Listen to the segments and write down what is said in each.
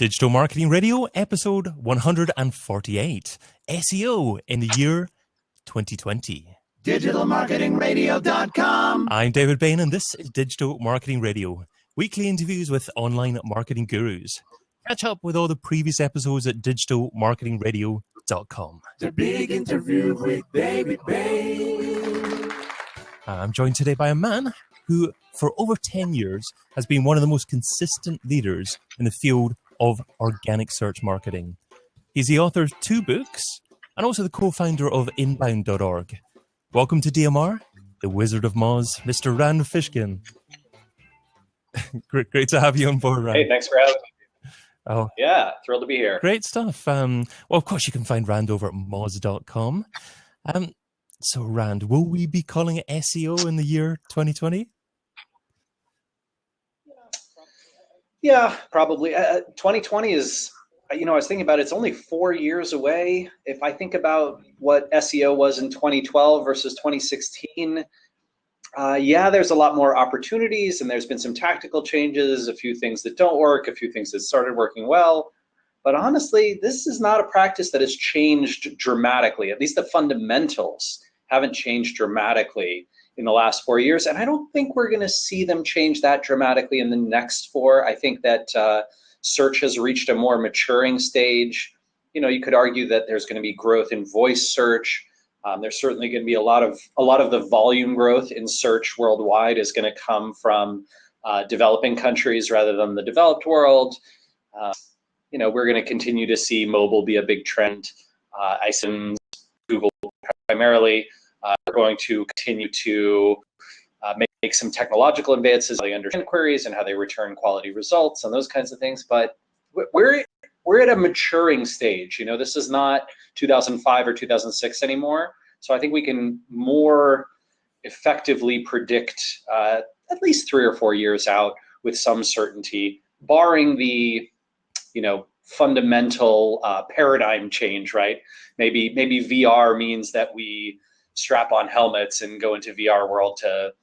Digital Marketing Radio, episode 148, SEO in the year 2020. DigitalMarketingRadio.com. I'm David Bain, and this is Digital Marketing Radio, weekly interviews with online marketing gurus. Catch up with all the previous episodes at DigitalMarketingRadio.com. The big interview with David Bain. I'm joined today by a man who, for over 10 years, has been one of the most consistent leaders in the field of organic search marketing. He's the author of 2 books and also the co-founder of inbound.org. Welcome to DMR, the Wizard of Moz, Mr. Rand Fishkin. great to have you on board, Rand. Hey, thanks for having me. Oh, yeah, thrilled to be here. Great stuff. Well, of course, you can find Rand over at moz.com. So, Rand, will we be calling it SEO in the year 2020? Yeah, probably. 2020 is, I was thinking about it, it's only 4 years away. If I think about what SEO was in 2012 versus 2016, there's a lot more opportunities, and there's been some tactical changes, a few things that don't work, a few things that started working well. But honestly, this is not a practice that has changed dramatically. At least the fundamentals haven't changed dramatically in the last 4 years. And I don't think we're going to see them change that dramatically in the next 4. I think that search has reached a more maturing stage. You could argue that there's going to be growth in voice search. There's certainly going to be a lot of the volume growth in search worldwide is going to come from developing countries rather than the developed world. We're going to continue to see mobile be a big trend. iSIMs, Google primarily, are going to continue to make some technological advances, how they understand queries and how they return quality results and those kinds of things. But we're at a maturing stage. This is not 2005 or 2006 anymore. So I think we can more effectively predict at least 3 or 4 years out with some certainty, barring the fundamental paradigm change, right? Maybe VR means that we strap on helmets and go into VR world to,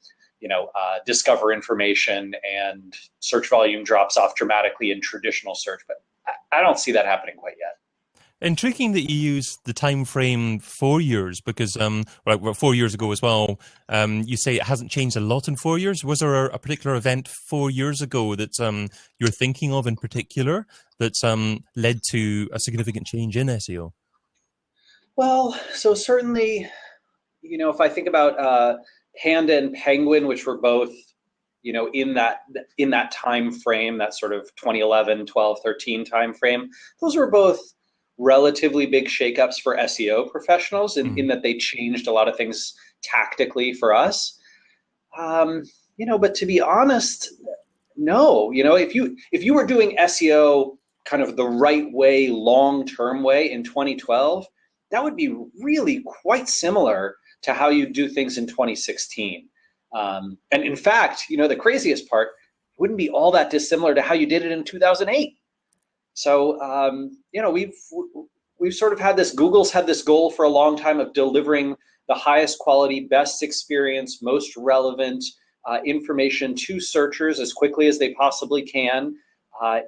discover information, and search volume drops off dramatically in traditional search. But I don't see that happening quite yet. Intriguing that you use the time frame 4 years, because 4 years ago as well, you say it hasn't changed a lot in 4 years. Was there a particular event 4 years ago that you're thinking of in particular that's led to a significant change in SEO? Well, so certainly, if I think about Panda and Penguin, which were both, in that time frame, that sort of 2011, 12, 13 time frame, those were both relatively big shakeups for SEO professionals in that they changed a lot of things tactically for us. But to be honest, no. If you were doing SEO kind of the right way, long-term way in 2012, that would be really quite similar to how you do things in 2016. And in fact, the craziest part wouldn't be all that dissimilar to how you did it in 2008. So, we've sort of had this, Google's had this goal for a long time of delivering the highest quality, best experience, most relevant information to searchers as quickly as they possibly can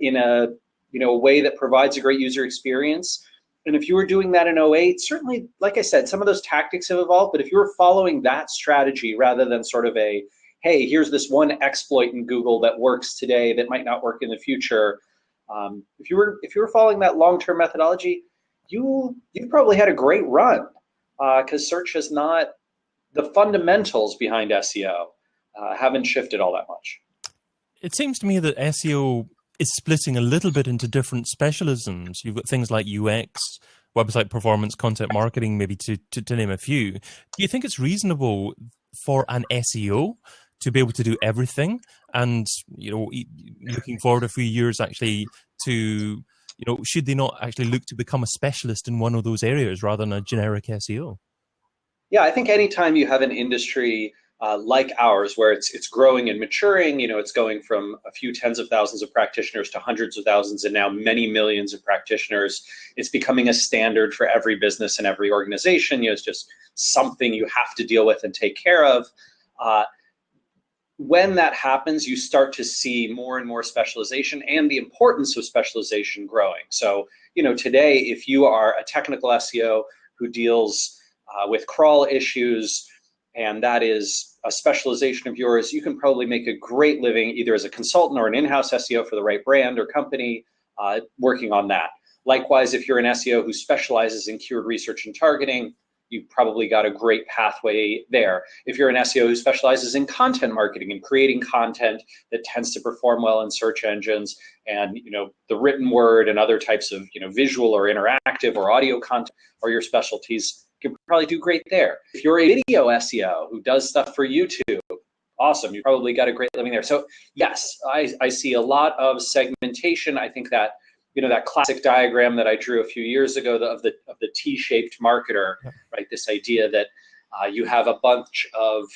in a way that provides a great user experience. And if you were doing that in 2008, certainly, like I said, some of those tactics have evolved, but if you were following that strategy rather than sort of a, hey, here's this one exploit in Google that works today that might not work in the future, if you were following that long-term methodology, you probably had a great run, because search has not, the fundamentals behind SEO haven't shifted all that much. It seems to me that SEO is splitting a little bit into different specialisms. You've got things like UX, website performance, content marketing, maybe to name a few. Do you think it's reasonable for an SEO to be able to do everything? And, looking forward a few years actually to, should they not actually look to become a specialist in one of those areas rather than a generic SEO? Yeah, I think anytime you have an industry like ours, where it's growing and maturing, it's going from a few tens of thousands of practitioners to hundreds of thousands and now many millions of practitioners. It's becoming a standard for every business and every organization. It's just something you have to deal with and take care of. when that happens, you start to see more and more specialization and the importance of specialization growing. So, today, if you are a technical SEO who deals with crawl issues, and that is a specialization of yours, you can probably make a great living either as a consultant or an in-house SEO for the right brand or company working on that. Likewise, if you're an SEO who specializes in keyword research and targeting, you've probably got a great pathway there. If you're an SEO who specializes in content marketing and creating content that tends to perform well in search engines, and the written word and other types of visual or interactive or audio content are your specialties, you can probably do great there. If you're a video SEO who does stuff for YouTube, awesome, you probably got a great living there. So yes, I see a lot of segmentation. I think that that classic diagram that I drew a few years ago of the T-shaped marketer, right? This idea that you have a bunch of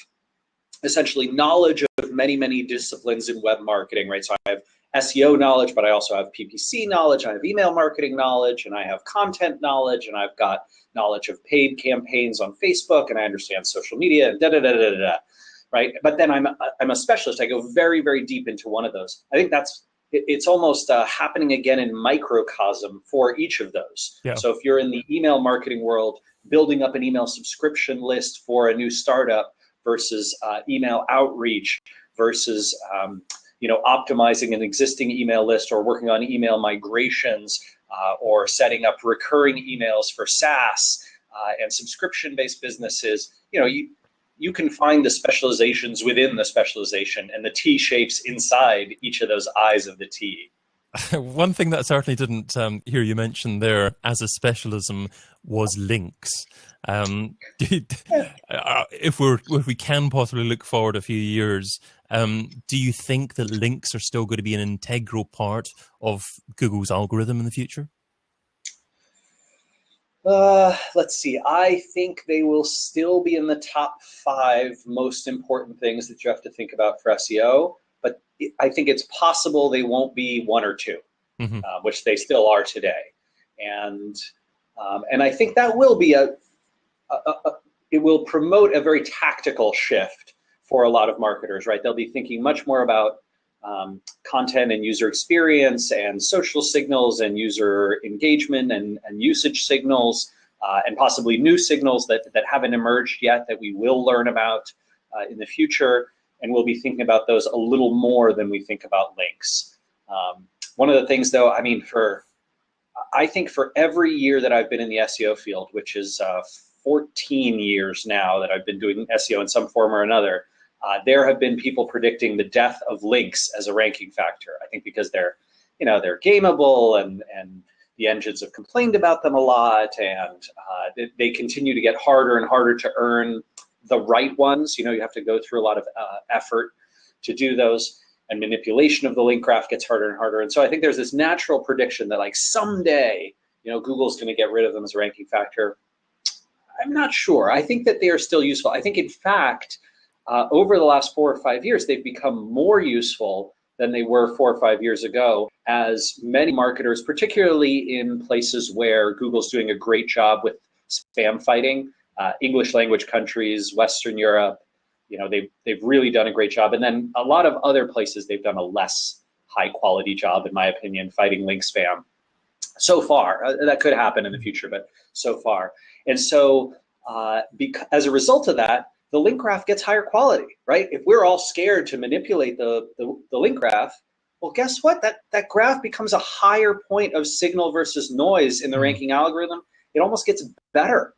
essentially knowledge of many, many disciplines in web marketing, right? So I have SEO knowledge, but I also have PPC knowledge, I have email marketing knowledge, and I have content knowledge, and I've got knowledge of paid campaigns on Facebook, and I understand social media, and da-da-da-da-da-da, right? But then I'm a specialist. I go very, very deep into one of those. I think it's almost happening again in microcosm for each of those. Yeah. So if you're in the email marketing world, building up an email subscription list for a new startup versus email outreach versus optimizing an existing email list or working on email migrations or setting up recurring emails for SaaS and subscription-based businesses, you can find the specializations within the specialization and the T shapes inside each of those eyes of the T. One thing that I certainly didn't hear you mention there as a specialism was links. If we can possibly look forward a few years, do you think that links are still going to be an integral part of Google's algorithm in the future? Let's see. I think they will still be in the top 5 most important things that you have to think about for SEO, but I think it's possible they won't be 1 or 2, which they still are today. And I think that will be it will promote a very tactical shift for a lot of marketers, right? They'll be thinking much more about content and user experience and social signals and user engagement and usage signals and possibly new signals that haven't emerged yet that we will learn about in the future. And we'll be thinking about those a little more than we think about links. One of the things, though, I think for every year that I've been in the SEO field, which is 14 years now that I've been doing SEO in some form or another, there have been people predicting the death of links as a ranking factor. I think because they're gameable and the engines have complained about them a lot, and they continue to get harder and harder to earn the right ones. You have to go through a lot of effort to do those, and manipulation of the link graph gets harder and harder. And so I think there's this natural prediction that someday, Google's going to get rid of them as a ranking factor. I'm not sure. I think that they are still useful. I think, in fact, over the last 4 or 5 years, they've become more useful than they were 4 or 5 years ago, as many marketers, particularly in places where Google's doing a great job with spam fighting, English language countries, Western Europe, they've really done a great job. And then a lot of other places, they've done a less high quality job, in my opinion, fighting link spam. So far, that could happen in the future, but so far. And so as a result of that, the link graph gets higher quality, right? If we're all scared to manipulate the link graph, well, guess what? That graph becomes a higher point of signal versus noise in the ranking algorithm. It almost gets better.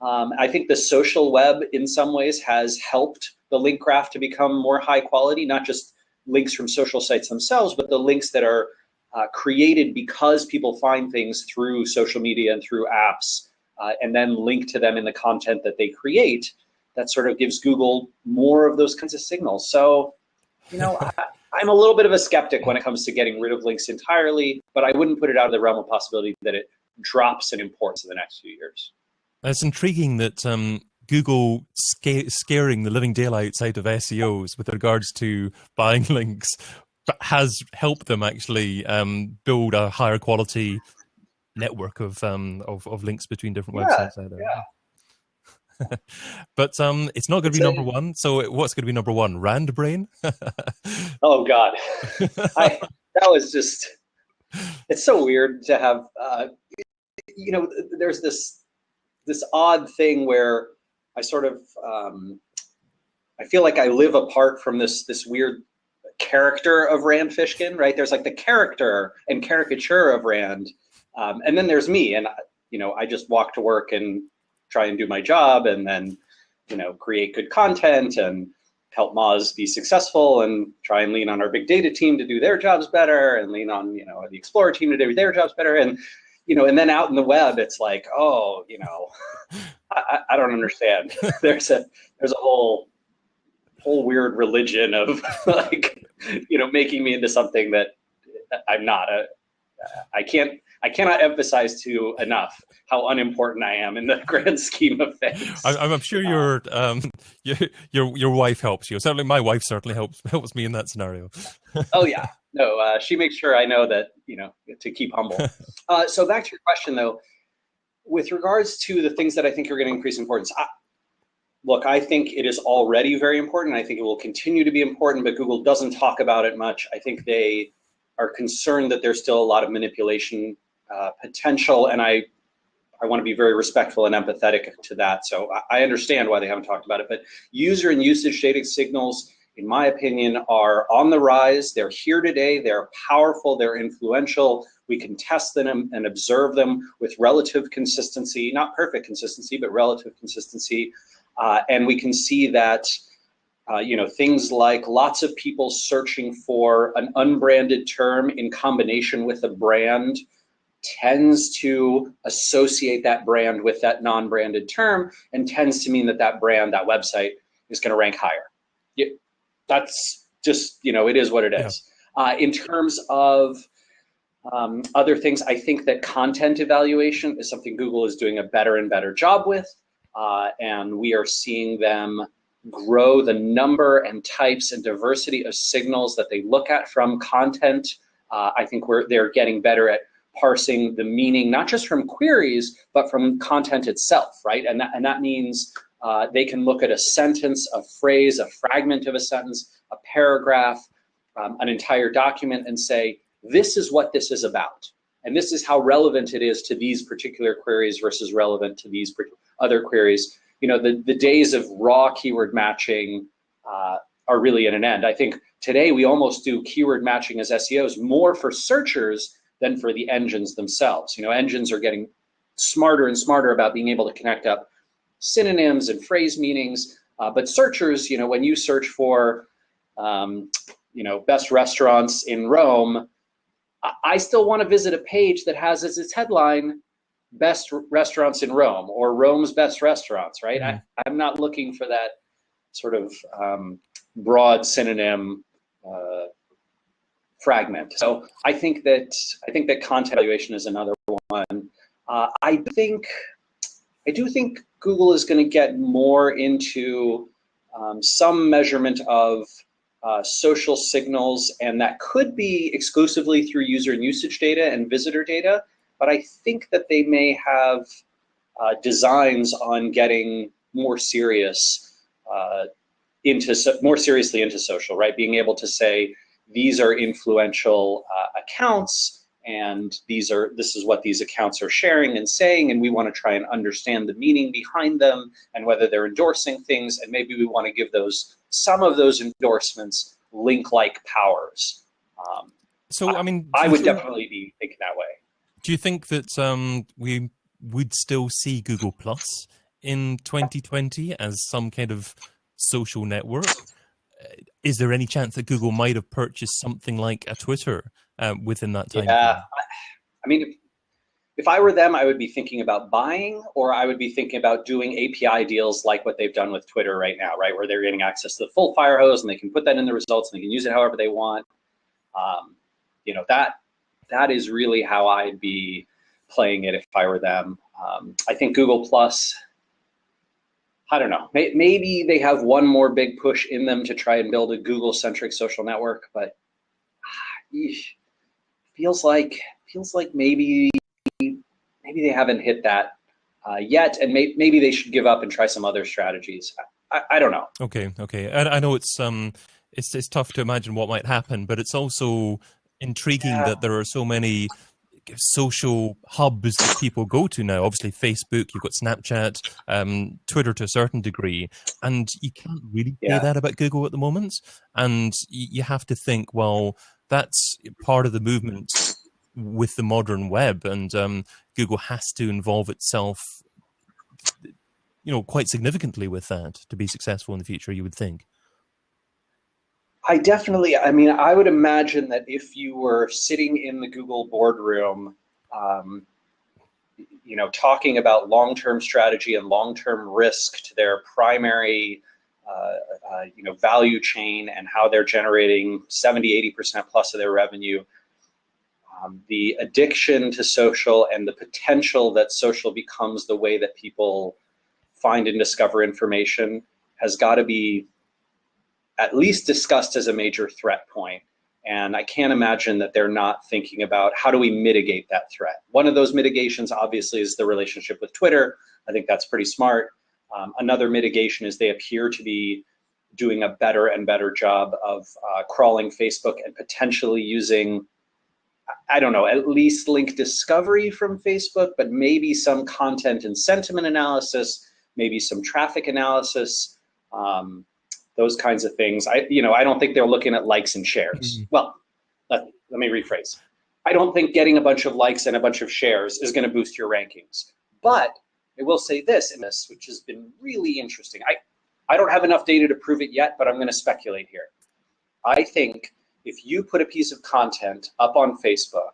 I think the social web in some ways has helped the link graph to become more high quality, not just links from social sites themselves, but the links that are created because people find things through social media and through apps and then link to them in the content that they create. That sort of gives Google more of those kinds of signals. So, I'm a little bit of a skeptic when it comes to getting rid of links entirely, but I wouldn't put it out of the realm of possibility that it drops in importance in the next few years. It's intriguing that Google scaring the living daylights out of SEOs with regards to buying links has helped them actually build a higher quality network of links between different websites out there. Yeah. But it's not going to It's be number one. So what's going to be number one? Rand brain? oh God, that was just, it's so weird to have, there's this odd thing where I sort of, I feel like I live apart from this weird character of Rand Fishkin, right? There's like the character and caricature of Rand, and then there's me, and I just walk to work and try and do my job, and then create good content and help Moz be successful, and try and lean on our big data team to do their jobs better, and lean on the Explorer team to do their jobs better, and and then out in the web, it's like, oh, I don't understand. There's a whole weird religion of like, making me into something that I'm not. I cannot emphasize to enough how unimportant I am in the grand scheme of things. I'm sure your wife helps you. Certainly, my wife certainly helps me in that scenario. Oh yeah, no, she makes sure I know that to keep humble. So back to your question though, with regards to the things that I think are going to increase importance. Look, I think it is already very important. I think it will continue to be important, but Google doesn't talk about it much. I think they are concerned that there's still a lot of manipulation potential, and I want to be very respectful and empathetic to that. So I understand why they haven't talked about it, but user and usage data signals, in my opinion, are on the rise. They're here today. They're powerful. They're influential. We can test them and observe them with relative consistency, not perfect consistency, but relative consistency. And we can see that, things like lots of people searching for an unbranded term in combination with a brand tends to associate that brand with that non-branded term, and tends to mean that that brand, that website, is going to rank higher. That's just, it is what it is. Yeah. In terms of other things, I think that content evaluation is something Google is doing a better and better job with. And we are seeing them grow the number and types and diversity of signals that they look at from content. I think they're getting better at parsing the meaning, not just from queries, but from content itself, right? And that means they can look at a sentence, a phrase, a fragment of a sentence, a paragraph, an entire document, and say, this is what this is about. And this is how relevant it is to these particular queries versus relevant to these other queries. The days of raw keyword matching are really at an end. I think today we almost do keyword matching as SEOs more for searchers than for the engines themselves. Engines are getting smarter and smarter about being able to connect up synonyms and phrase meanings. But searchers, when you search for, best restaurants in Rome, I still want to visit a page that has as its headline, best restaurants in Rome, or Rome's best restaurants, right? Mm-hmm. I'm not looking for that sort of broad synonym fragment. So I think that content evaluation is another one. I do think Google is going to get more into some measurement of social signals, and that could be exclusively through user and usage data and visitor data. But I think that they may have designs on getting more seriously into social, right? Being able to say, these are influential accounts, and this is what these accounts are sharing and saying, and we want to try and understand the meaning behind them and whether they're endorsing things, and maybe we want to give some of those endorsements link-like powers. I would definitely be thinking that way. Do you think that we would still see Google Plus in 2020 as some kind of social network? Is there any chance that Google might have purchased something like a Twitter within that time? Yeah, I mean, if I were them, I would be thinking about buying, or I would be thinking about doing API deals like what they've done with Twitter right now, right? Where they're getting access to the full fire hose, and they can put that in the results, and they can use it however they want. That is really how I'd be playing it if I were them. I think Google Plus, I don't know, maybe they have one more big push in them to try and build a Google-centric social network, but feels like maybe they haven't hit that yet, and maybe they should give up and try some other strategies. I don't know. Okay. I know it's tough to imagine what might happen, but it's also intriguing that there are so many social hubs that people go to now. Obviously Facebook, you've got Snapchat, Twitter to a certain degree, and you can't really say that about Google at the moment. And you have to think, well, that's part of the movement with the modern web, and Google has to involve itself, quite significantly with that to be successful in the future, you would think. I would imagine that if you were sitting in the Google boardroom, talking about long-term strategy and long-term risk to their primary, value chain and how they're generating 70, 80% plus of their revenue, the addiction to social and the potential that social becomes the way that people find and discover information has got to be at least discussed as a major threat point. And I can't imagine that they're not thinking about how do we mitigate that threat. One of those mitigations obviously is the relationship with Twitter. I think that's pretty smart. Another mitigation is they appear to be doing a better and better job of crawling Facebook and potentially using, I don't know, at least link discovery from Facebook, but maybe some content and sentiment analysis, maybe some traffic analysis, those kinds of things. I don't think they're looking at likes and shares. Mm-hmm. Well, let me rephrase. I don't think getting a bunch of likes and a bunch of shares is going to boost your rankings. But I will say this, which has been really interesting. I don't have enough data to prove it yet, but I'm going to speculate here. I think if you put a piece of content up on Facebook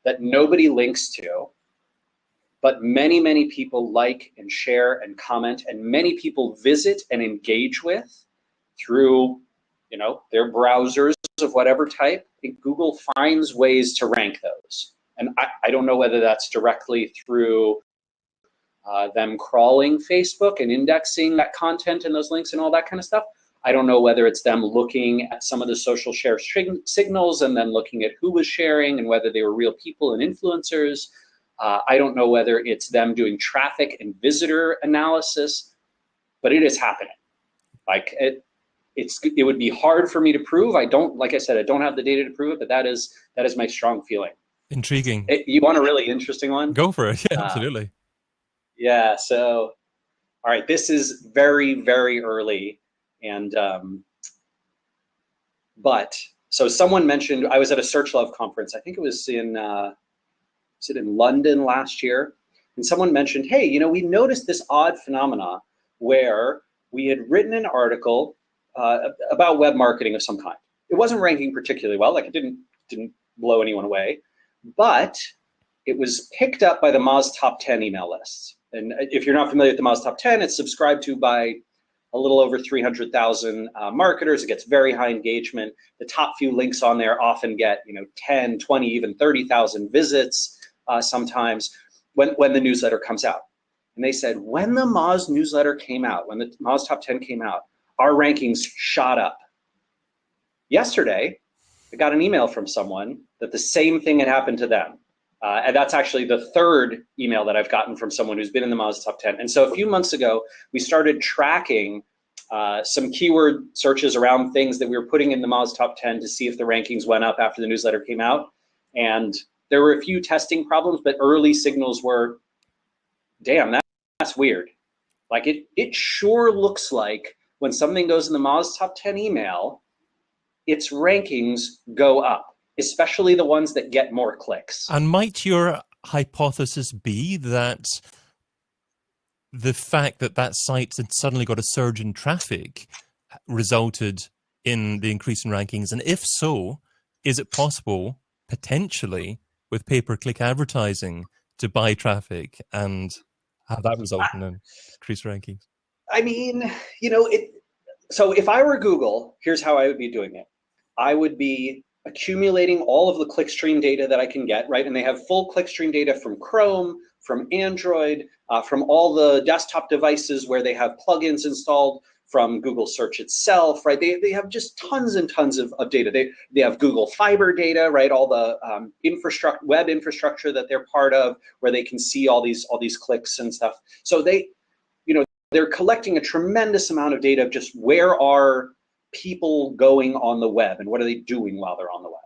that nobody links to, but many, many people like and share and comment, and many people visit and engage with through, their browsers of whatever type, I think Google finds ways to rank those. And I don't know whether that's directly through them crawling Facebook and indexing that content and those links and all that kind of stuff. I don't know whether it's them looking at some of the social share signals and then looking at who was sharing and whether they were real people and influencers. I don't know whether it's them doing traffic and visitor analysis, but it is happening. It would be hard for me to prove. Like I said, I don't have the data to prove it, but that is my strong feeling. Intriguing. You want a really interesting one? Go for it. Yeah, absolutely. Yeah. So, all right, this is very, very early. And, so someone mentioned, I was at a Search Love conference. I think it was in London last year. And someone mentioned, hey, we noticed this odd phenomena where we had written an article about web marketing of some kind. It wasn't ranking particularly well, like it didn't blow anyone away, but it was picked up by the Moz Top 10 email lists. And if you're not familiar with the Moz Top 10, it's subscribed to by a little over 300,000 marketers. It gets very high engagement. The top few links on there often get 10, 20, even 30,000 visits sometimes when the newsletter comes out. And they said, when the Moz newsletter came out, when the Moz Top 10 came out, our rankings shot up. Yesterday, I got an email from someone that the same thing had happened to them. And that's actually the third email that I've gotten from someone who's been in the Moz Top 10. And so a few months ago, we started tracking some keyword searches around things that we were putting in the Moz Top 10 to see if the rankings went up after the newsletter came out. And there were a few testing problems, but early signals were, damn, that's weird. Like it sure looks like when something goes in the Moz Top 10 email, its rankings go up, especially the ones that get more clicks. And might your hypothesis be that the fact that site had suddenly got a surge in traffic resulted in the increase in rankings? And if so, is it possible, potentially, with pay-per-click advertising to buy traffic and have that result in increased rankings? I mean, so if I were Google, here's how I would be doing it. I would be accumulating all of the clickstream data that I can get, right? And they have full clickstream data from Chrome, from Android, from all the desktop devices where they have plugins installed, from Google search itself, right? They have just tons and tons of data. They have Google Fiber data, right? All the web infrastructure that they're part of, where they can see all these clicks and stuff. So they're collecting a tremendous amount of data of just where are people going on the web and what are they doing while they're on the web.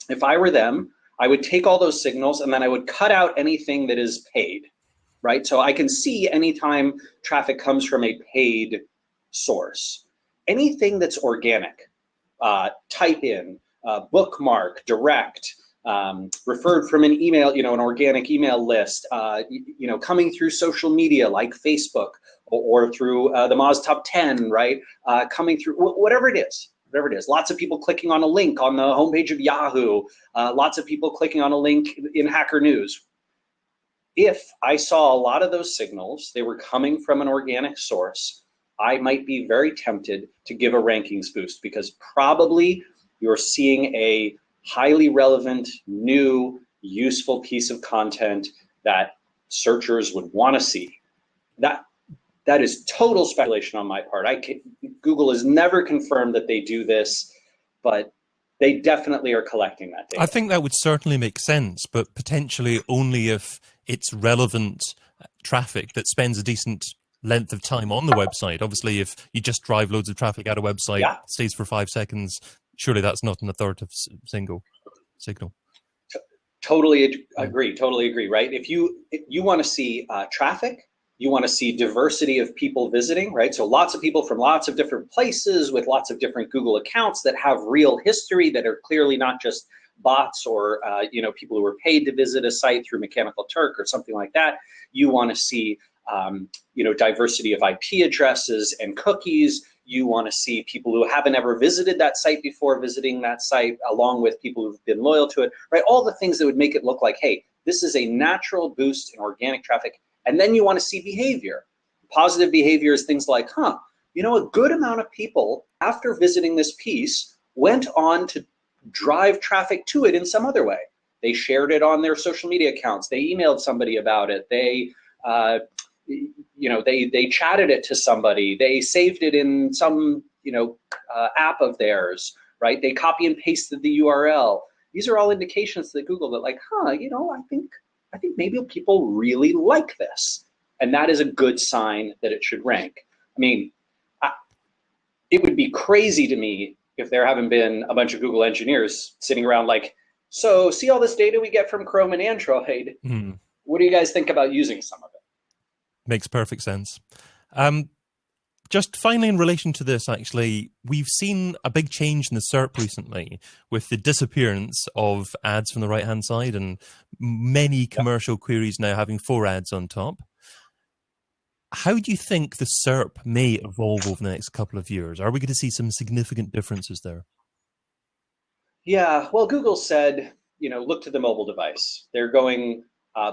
If I were them, I would take all those signals and then I would cut out anything that is paid, right? So I can see anytime traffic comes from a paid source. Anything that's organic, type in, bookmark, direct, referred from an email, an organic email list, coming through social media like Facebook or through the Moz Top 10, right? Coming through whatever it is. Lots of people clicking on a link on the homepage of Yahoo, lots of people clicking on a link in Hacker News. If I saw a lot of those signals, they were coming from an organic source, I might be very tempted to give a rankings boost, because probably you're seeing a highly relevant, new, useful piece of content that searchers would want to see. That is total speculation on my part. Google has never confirmed that they do this, but they definitely are collecting that data. I think that would certainly make sense, but potentially only if it's relevant traffic that spends a decent length of time on the website. Obviously, if you just drive loads of traffic at a website, stays for 5 seconds, surely that's not an authoritative signal. Totally agree, right? If you want to see traffic, you want to see diversity of people visiting, right? So lots of people from lots of different places with lots of different Google accounts that have real history, that are clearly not just bots or people who were paid to visit a site through Mechanical Turk or something like that. You want to see diversity of IP addresses and cookies. You want to see people who haven't ever visited that site before visiting that site, along with people who've been loyal to it, right? All the things that would make it look like, hey, this is a natural boost in organic traffic. And then you want to see behavior. Positive behavior is things like, a good amount of people after visiting this piece went on to drive traffic to it in some other way. They shared it on their social media accounts. They emailed somebody about it. They chatted it to somebody. They saved it in some, app of theirs, right? They copy and pasted the URL. These are all indications to Google that I think maybe people really like this. And that is a good sign that it should rank. I mean, it would be crazy to me if there haven't been a bunch of Google engineers sitting around like, so see all this data we get from Chrome and Android. What do you guys think about using some of it? Makes perfect sense. Just finally, in relation to this, actually, we've seen a big change in the SERP recently with the disappearance of ads from the right-hand side and many commercial queries now having 4 ads on top. How do you think the SERP may evolve over the next couple of years? Are we going to see some significant differences there? Yeah, well, Google said, look to the mobile device. They're going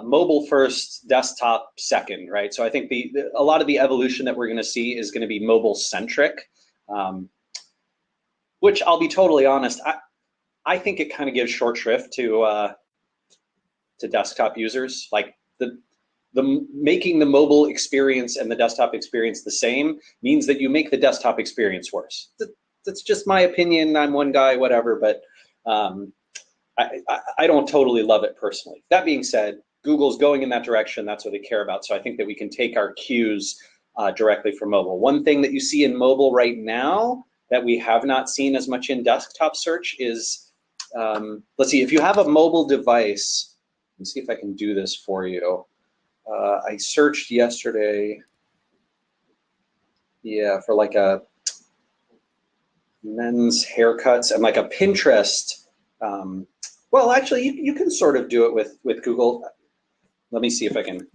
mobile first, desktop second, right? So I think a lot of the evolution that we're going to see is going to be mobile centric, which I'll be totally honest, I think it kind of gives short shrift to desktop users. Like the making the mobile experience and the desktop experience the same means that you make the desktop experience worse. That's just my opinion. I'm one guy, whatever, but I don't totally love it personally. That being said, Google's going in that direction. That's what they care about. So I think that we can take our cues directly from mobile. One thing that you see in mobile right now that we have not seen as much in desktop search is, let's see, if you have a mobile device, let me see if I can do this for you. I searched yesterday, for like a men's haircuts and like a Pinterest. Well, actually, you can sort of do it with Google. Let me see if I can.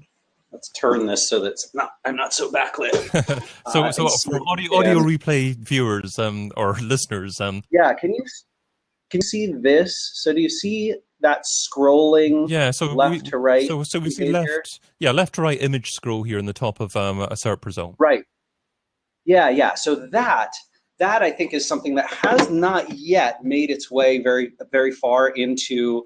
Let's turn this so that I'm not so backlit. So for audio replay viewers or listeners, yeah, can you see this? So do you see that scrolling? Yeah, so left to right. So we see left to right image scroll here in the top of a SERP result. Right. Yeah. So that I think is something that has not yet made its way very, very far into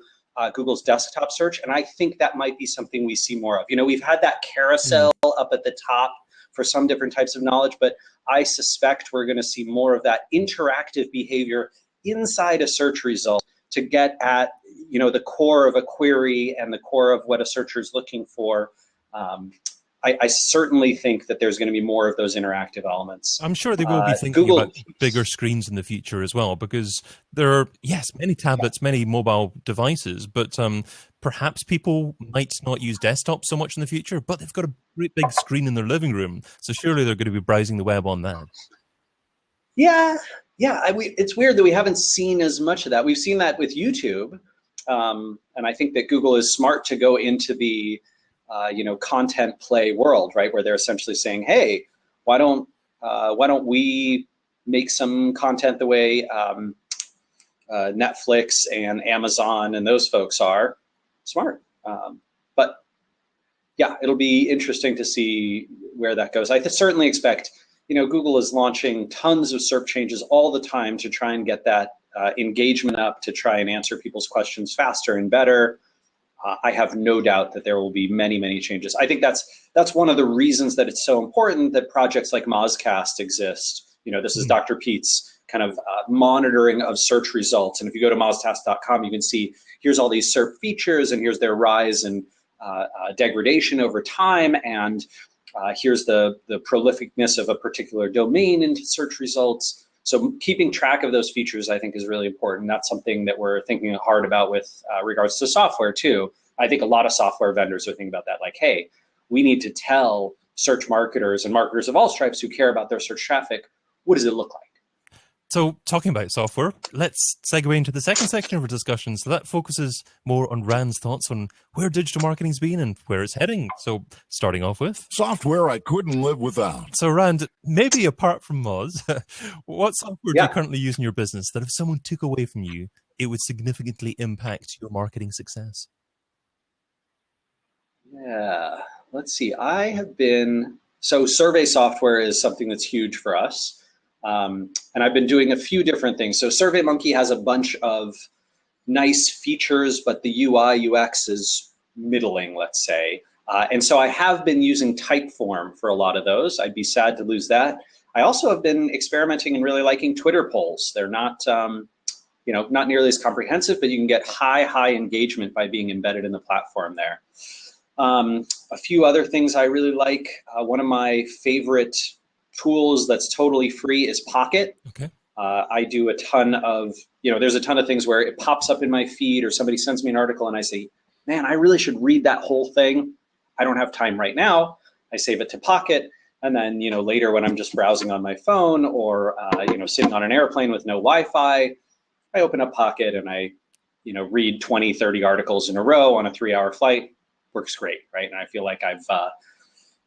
Google's desktop search, and I think that might be something we see more of. We've had that carousel up at the top for some different types of knowledge, but I suspect we're going to see more of that interactive behavior inside a search result to get at, you know, the core of a query and the core of what a searcher is looking for. I certainly think that there's going to be more of those interactive elements. I'm sure they will be thinking about bigger screens in the future as well, because there are, yes, many tablets, many mobile devices, but perhaps people might not use desktops so much in the future, but they've got a great big screen in their living room. So surely they're going to be browsing the web on that. Yeah. It's weird that we haven't seen as much of that. We've seen that with YouTube. And I think that Google is smart to go into the content play world, right? Where they're essentially saying, hey, why don't we make some content the way Netflix and Amazon and those folks are? Smart. But yeah, it'll be interesting to see where that goes. I certainly expect, Google is launching tons of SERP changes all the time to try and get that engagement up, to try and answer people's questions faster and better. I have no doubt that there will be many, many changes. I think that's one of the reasons that it's so important that projects like Mozcast exist. This is Dr. Pete's kind of monitoring of search results. And if you go to mozcast.com, you can see here's all these SERP features, and here's their rise and degradation over time, and here's the prolificness of a particular domain into search results. So keeping track of those features, I think, is really important. That's something that we're thinking hard about with regards to software, too. I think a lot of software vendors are thinking about that, like, hey, we need to tell search marketers and marketers of all stripes who care about their search traffic, what does it look like? So talking about software, let's segue into the second section of our discussion. So that focuses more on Rand's thoughts on where digital marketing's been and where it's heading. So starting off with software I couldn't live without. So Rand, maybe apart from Moz, what software do you currently use in your business that if someone took away from you, it would significantly impact your marketing success? Yeah, let's see. So survey software is something that's huge for us. And I've been doing a few different things. So SurveyMonkey has a bunch of nice features, but the UI UX is middling, let's say. And so I have been using Typeform for a lot of those. I'd be sad to lose that. I also have been experimenting and really liking Twitter polls. They're not, not nearly as comprehensive, but you can get high engagement by being embedded in the platform there. A few other things I really like. One of my favorite tools that's totally free is Pocket. Okay. I do a ton of, there's a ton of things where it pops up in my feed or somebody sends me an article and I say, man, I really should read that whole thing. I don't have time right now. I save it to Pocket. And then, later when I'm just browsing on my phone or, sitting on an airplane with no Wi-Fi, I open up Pocket and I, read 20, 30 articles in a row on a 3-hour flight. Works great, right? And I feel like I've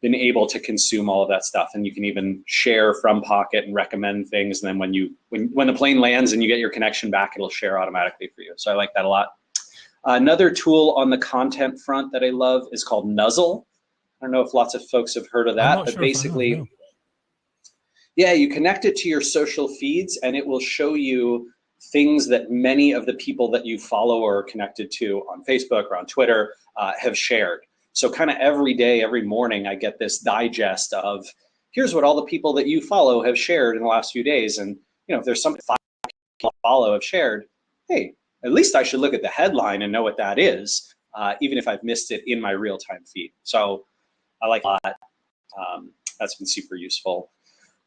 been able to consume all of that stuff, and you can even share from Pocket and recommend things. And then when the plane lands and you get your connection back, it'll share automatically for you. So I like that a lot. Another tool on the content front that I love is called Nuzzle. I don't know if lots of folks have heard of that, but basically, yeah, you connect it to your social feeds and it will show you things that many of the people that you follow or are connected to on Facebook or on Twitter have shared. So kind of every day, every morning, I get this digest of here's what all the people that you follow have shared in the last few days. And if there's something 5 people follow have shared, hey, at least I should look at the headline and know what that is, even if I've missed it in my real-time feed. So I like that. That's been super useful.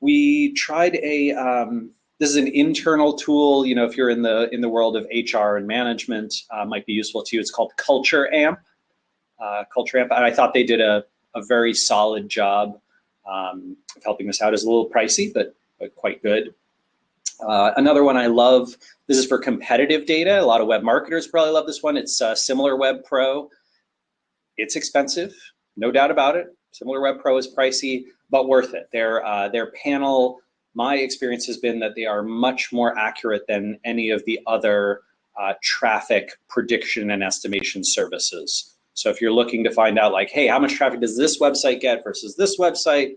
We tried this is an internal tool. If you're in the world of HR and management, might be useful to you. It's called Culture Amp. And I thought they did a very solid job of helping us out. It's a little pricey, but quite good. Another one I love, this is for competitive data. A lot of web marketers probably love this one. It's SimilarWeb Pro. It's expensive, no doubt about it. SimilarWeb Pro is pricey, but worth it. Their panel, my experience has been that they are much more accurate than any of the other traffic prediction and estimation services. So if you're looking to find out like, hey, how much traffic does this website get versus this website,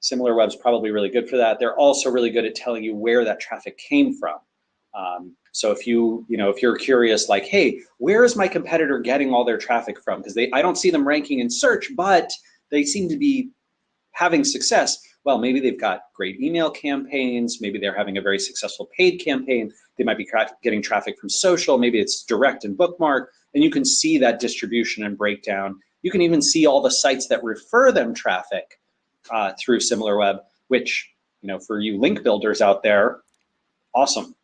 SimilarWeb's probably really good for that. They're also really good at telling you where that traffic came from. So if you're curious, like, hey, where is my competitor getting all their traffic from? Because I don't see them ranking in search, but they seem to be having success, well, maybe they've got great email campaigns, maybe they're having a very successful paid campaign, they might be getting traffic from social, maybe it's direct and bookmark, and you can see that distribution and breakdown. You can even see all the sites that refer them traffic through SimilarWeb, which, for you link builders out there, awesome.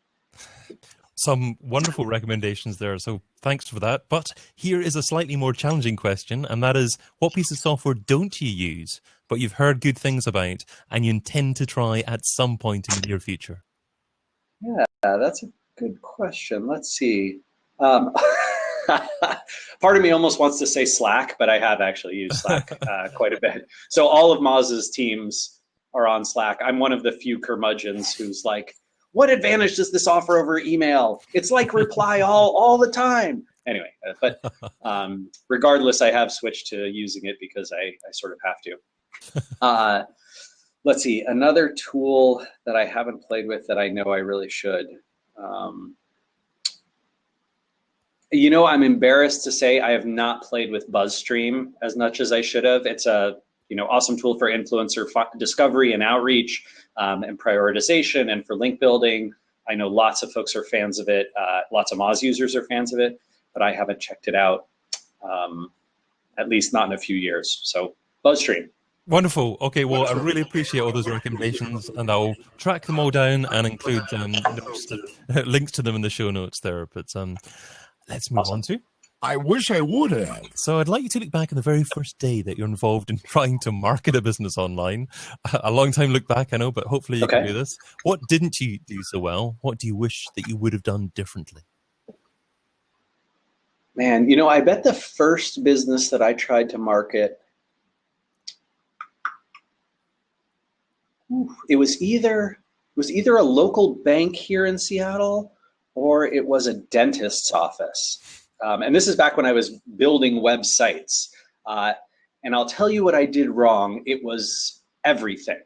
Some wonderful recommendations there, so thanks for that. But here is a slightly more challenging question, and that is, what piece of software don't you use, but you've heard good things about, and you intend to try at some point in the near future? Yeah, that's a good question. Let's see. Part of me almost wants to say Slack, but I have actually used Slack quite a bit. So all of Moz's teams are on Slack. I'm one of the few curmudgeons who's like, what advantage does this offer over email? It's like reply all the time. Anyway, but regardless, I have switched to using it because I sort of have to. Let's see, another tool that I haven't played with that I know I really should. I'm embarrassed to say I have not played with BuzzStream as much as I should have. It's a awesome tool for influencer discovery and outreach and prioritization and for link building. I know lots of folks are fans of it. Lots of Moz users are fans of it, but I haven't checked it out, at least not in a few years. So BuzzStream. Wonderful. Okay, well, I really appreciate all those recommendations, and I'll track them all down and include links to them in the show notes there. But let's move on to. I wish I would have. So I'd like you to look back on the very first day that you're involved in trying to market a business online. A long time look back, I know, but hopefully you can do this. What didn't you do so well? What do you wish that you would have done differently? Man, I bet the first business that I tried to market, it was either a local bank here in Seattle or it was a dentist's office. And this is back when I was building websites. And I'll tell you what I did wrong. It was everything,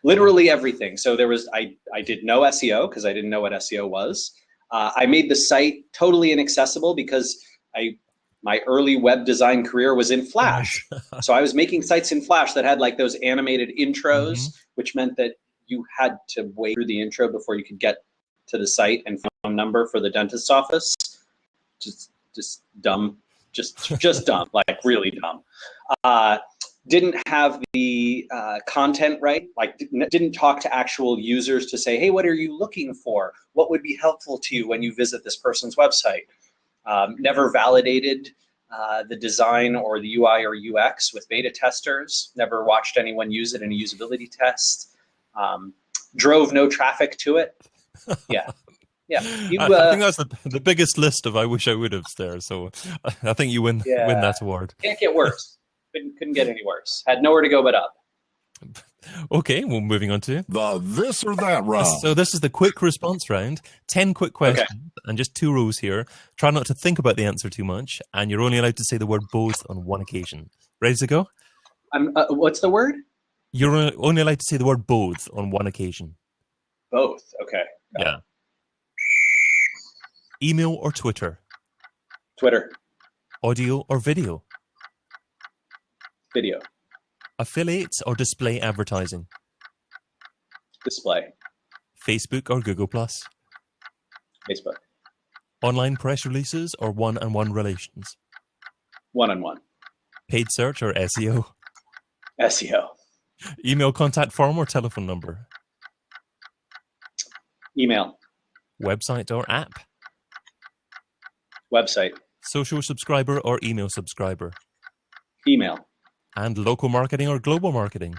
literally everything. So I did no SEO because I didn't know what SEO was. I made the site totally inaccessible because my early web design career was in Flash. So I was making sites in Flash that had like those animated intros, which meant that you had to wait through the intro before you could get to the site and phone number for the dentist's office. Just dumb, just dumb, like really dumb. Didn't have the content right, like didn't talk to actual users to say, hey, what are you looking for? What would be helpful to you when you visit this person's website? Never validated the design or the UI or UX with beta testers. Never watched anyone use it in a usability test. Drove no traffic to it. Yeah. Yeah, I think that's the biggest list of I wish I would have there. So I think you win that award. Can't get worse. Couldn't get any worse. Had nowhere to go but up. Okay, well, moving on to the this or that round. So this is the quick response round. 10 quick questions and just 2 rows here. Try not to think about the answer too much, and you're only allowed to say the word both on one occasion. Ready to go? What's the word? You're only allowed to say the word both on one occasion. Both. Okay. Yeah. Email or Twitter? Twitter. Audio or video? Video. Affiliate or display advertising? Display. Facebook or Google+? Facebook. Online press releases or one-on-one relations? One-on-one. Paid search or SEO? SEO. Email contact form or telephone number? Email. Website or app? Website. Social subscriber or email subscriber? Email. And local marketing or global marketing?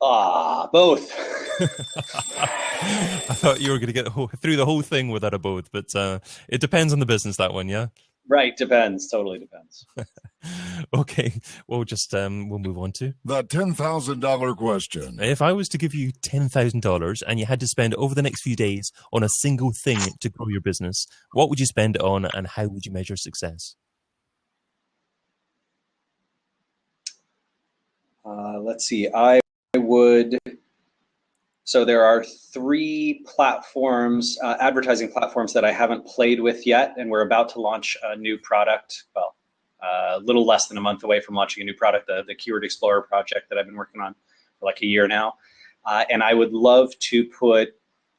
Both. I thought you were going to get through the whole thing without a both, but it depends on the business, that one, yeah? Right, depends. Totally depends. Okay, we'll move on to the $10,000 question. If I was to give you $10,000 and you had to spend over the next few days on a single thing to grow your business, what would you spend it on and how would you measure success? Let's see. I would. So there are 3 platforms, advertising platforms that I haven't played with yet, and we're about to launch a new product. Well, a little less than a month away from launching a new product, the Keyword Explorer project that I've been working on for like a year now. And I would love to put,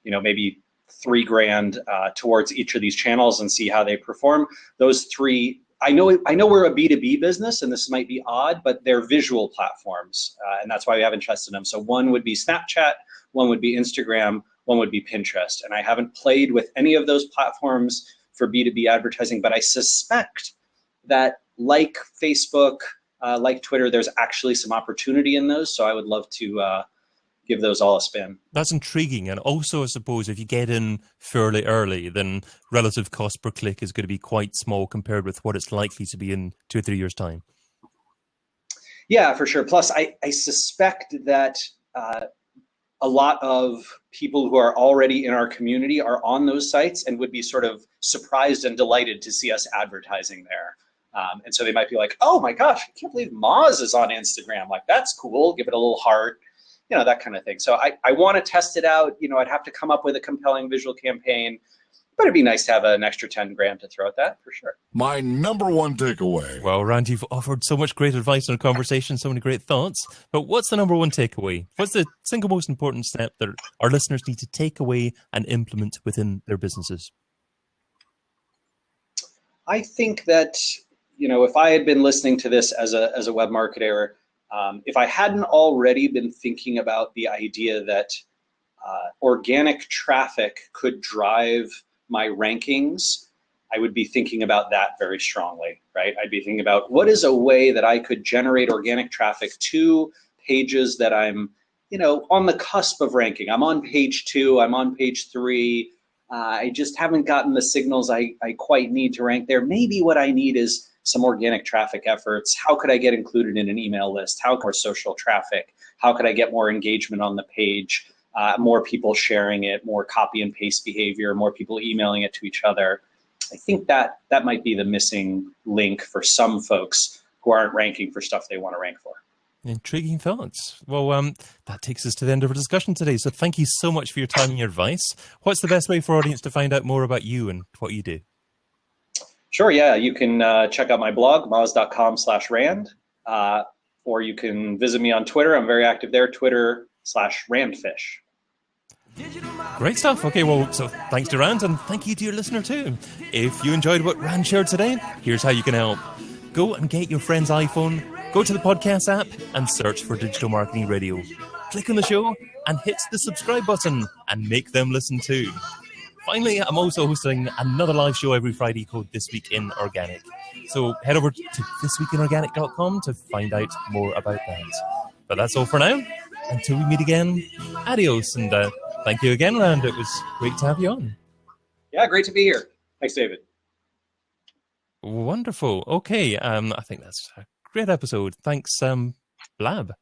maybe $3,000 towards each of these channels and see how they perform. Those three, I know we're a B2B business, and this might be odd, but they're visual platforms, and that's why we have interest in them. So one would be Snapchat, one would be Instagram, one would be Pinterest. And I haven't played with any of those platforms for B2B advertising, but I suspect that like Facebook, like Twitter, there's actually some opportunity in those. So I would love to give those all a spin. That's intriguing. And also, I suppose, if you get in fairly early, then relative cost per click is going to be quite small compared with what it's likely to be in 2 or 3 years' time. Yeah, for sure. Plus, I suspect that a lot of people who are already in our community are on those sites and would be sort of surprised and delighted to see us advertising there. And so they might be like, oh my gosh, I can't believe Moz is on Instagram. Like, that's cool. Give it a little heart. That kind of thing. So I want to test it out. I'd have to come up with a compelling visual campaign, but it'd be nice to have an extra $10,000 to throw at that for sure. My number one takeaway. Well, Rand, you've offered so much great advice in our conversation, so many great thoughts. But what's the number one takeaway? What's the single most important step that our listeners need to take away and implement within their businesses? I think that, if I had been listening to this as a web marketer, if I hadn't already been thinking about the idea that organic traffic could drive my rankings, I would be thinking about that very strongly, right? I'd be thinking about what is a way that I could generate organic traffic to pages that I'm, on the cusp of ranking. I'm on page 2, I'm on page 3. I just haven't gotten the signals I quite need to rank there. Maybe what I need is some organic traffic efforts. How could I get included in an email list? How more social traffic? How could I get more engagement on the page? More people sharing it, more copy and paste behavior, more people emailing it to each other. I think that might be the missing link for some folks who aren't ranking for stuff they want to rank for. Intriguing thoughts. Well, that takes us to the end of our discussion today. So thank you so much for your time and your advice. What's the best way for our audience to find out more about you and what you do? Sure, yeah. You can check out my blog, moz.com/Rand, or you can visit me on Twitter. I'm very active there, Twitter/RandFish. Great stuff. Okay, well, so thanks to Rand, and thank you to your listener too. If you enjoyed what Rand shared today, here's how you can help. Go and get your friend's iPhone, go to the podcast app, and search for Digital Marketing Radio. Click on the show and hit the subscribe button and make them listen too. Finally, I'm also hosting another live show every Friday called This Week in Organic. So head over to thisweekinorganic.com to find out more about that. But that's all for now. Until we meet again, adios. And thank you again, Rand. It was great to have you on. Yeah, great to be here. Thanks, David. Wonderful. Okay, I think that's a great episode. Thanks, Blab.